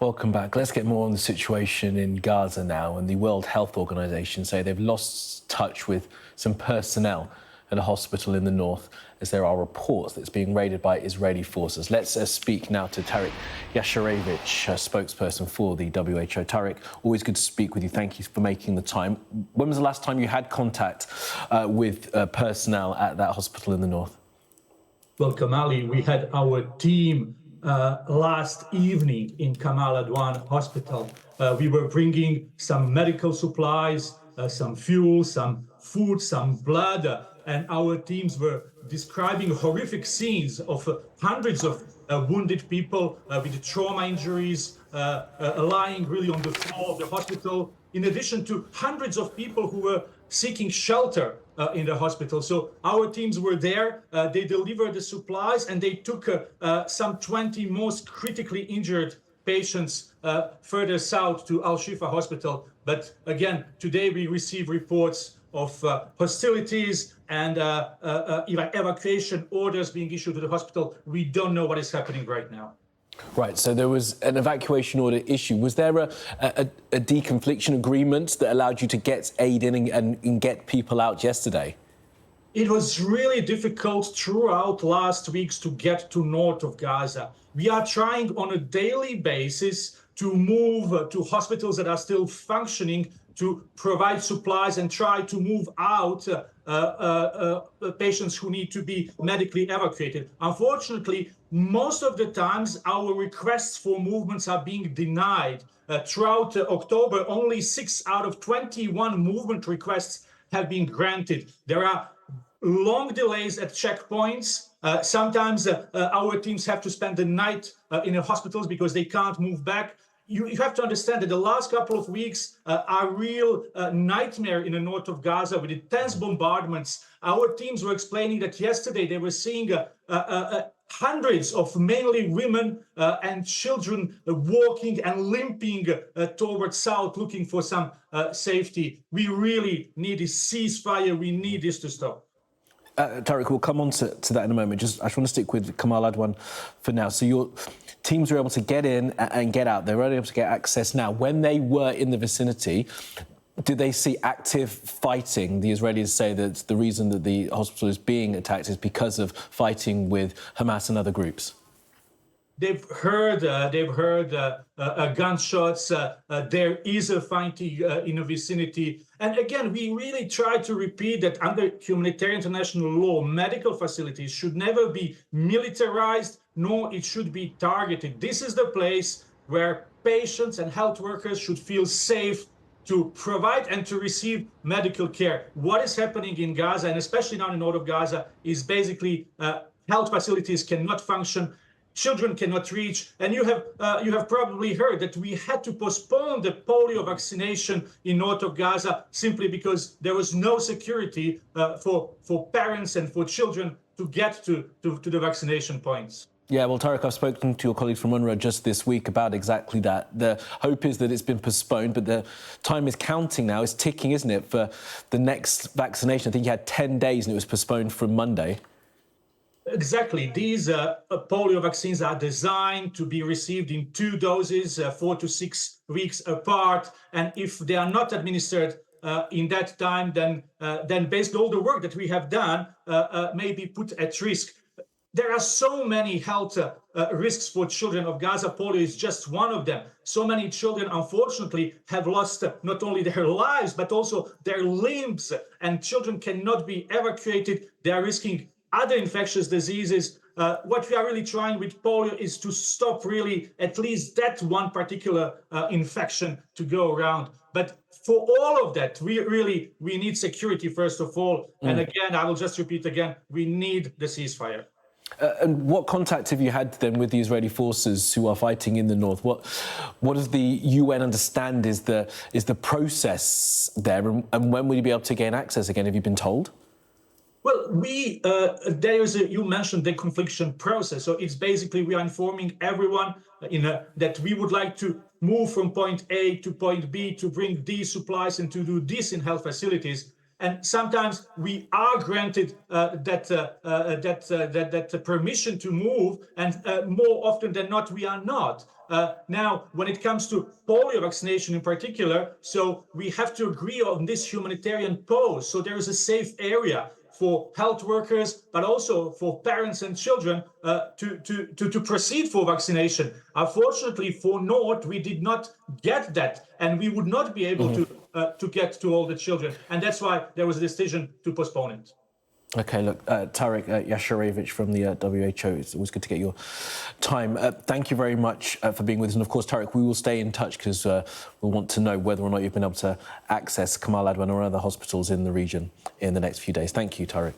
Welcome back. Let's get more on the situation in Gaza now. And the World Health Organization say they've lost touch with some personnel at a hospital in the north as there are reports that it's being raided by Israeli forces. Let's speak now to Tarik Jasarevic, spokesperson for the WHO. Tarik, always good to speak with you. Thank you for making the time. When was the last time you had contact with personnel at that hospital in the north? Well, Kamali, we had our team last evening in Kamal Adwan Hospital. We were bringing some medical supplies, some fuel, some food, some blood, and our teams were describing horrific scenes of hundreds of wounded people with trauma injuries lying really on the floor of the hospital, in addition to hundreds of people who were seeking shelter in the hospital. So our teams were there, they delivered the supplies, and they took some 20 most critically injured patients further south to Al-Shifa Hospital. But again, today we receive reports of hostilities and evacuation orders being issued to the hospital. We don't know what is happening right now. Right, so there was an evacuation order issue. Was there a deconfliction agreement that allowed you to get aid in and get people out yesterday? It was really difficult throughout last weeks to get to north of Gaza. We are trying on a daily basis to move to hospitals that are still functioning, to provide supplies and try to move out patients who need to be medically evacuated. Unfortunately, most of the times our requests for movements are being denied. Throughout October, only 6 out of 21 movement requests have been granted. There are long delays at checkpoints. Sometimes our teams have to spend the night in the hospitals because they can't move back. You have to understand that the last couple of weeks are a real nightmare in the north of Gaza with intense bombardments. Our teams were explaining that yesterday they were seeing hundreds of mainly women and children walking and limping towards south, looking for some safety. We really need a ceasefire. We need this to stop. Tarik, we'll come on to that in a moment. I just want to stick with Kamal Adwan for now. So your teams were able to get in and get out. They were able to get access now. When they were in the vicinity, did they see active fighting? The Israelis say that the reason that the hospital is being attacked is because of fighting with Hamas and other groups. They've heard gunshots. There is a fighting in the vicinity. And again, we really try to repeat that under humanitarian international law, medical facilities should never be militarized, nor it should be targeted. This is the place where patients and health workers should feel safe to provide and to receive medical care. What is happening in Gaza, and especially now in the north of Gaza, is basically health facilities cannot function. Children cannot reach, and you have probably heard that we had to postpone the polio vaccination in north of Gaza simply because there was no security for parents and for children to get to the vaccination points. Yeah, well, Tarik, I've spoken to your colleague from UNRWA just this week about exactly that. The hope is that it's been postponed, but the time is counting now. It's ticking, isn't it, for the next vaccination? I think you had 10 days and it was postponed from Monday. Exactly. These polio vaccines are designed to be received in 2 doses, 4 to 6 weeks apart. And if they are not administered in that time, then based on all the work that we have done, may be put at risk. There are so many health risks for children of Gaza. Polio is just one of them. So many children, unfortunately, have lost not only their lives, but also their limbs. And children cannot be evacuated. They are risking other infectious diseases. What we are really trying with polio is to stop really at least that one particular infection to go around. But for all of that, we need security first of all. And again, I will just repeat again, we need the ceasefire. And what contact have you had then with the Israeli forces who are fighting in the north? What does the UN understand is the process there, and when will you be able to gain access again? Have you been told? Well, you mentioned the confliction process. So it's basically we are informing everyone that we would like to move from point A to point B to bring these supplies and to do this in health facilities. And sometimes we are granted that permission to move, and more often than not, we are not. Now, when it comes to polio vaccination in particular, so we have to agree on this humanitarian pause. So there is a safe area for health workers, but also for parents and children to proceed for vaccination. Unfortunately, for North, we did not get that, and we would not be able to get to all the children. And that's why there was a decision to postpone it. OK, look, Tarik Jasarevic from the WHO, it's always good to get your time. Thank you very much for being with us. And of course, Tarik, we will stay in touch because we'll want to know whether or not you've been able to access Kamal Adwan or other hospitals in the region in the next few days. Thank you, Tarik.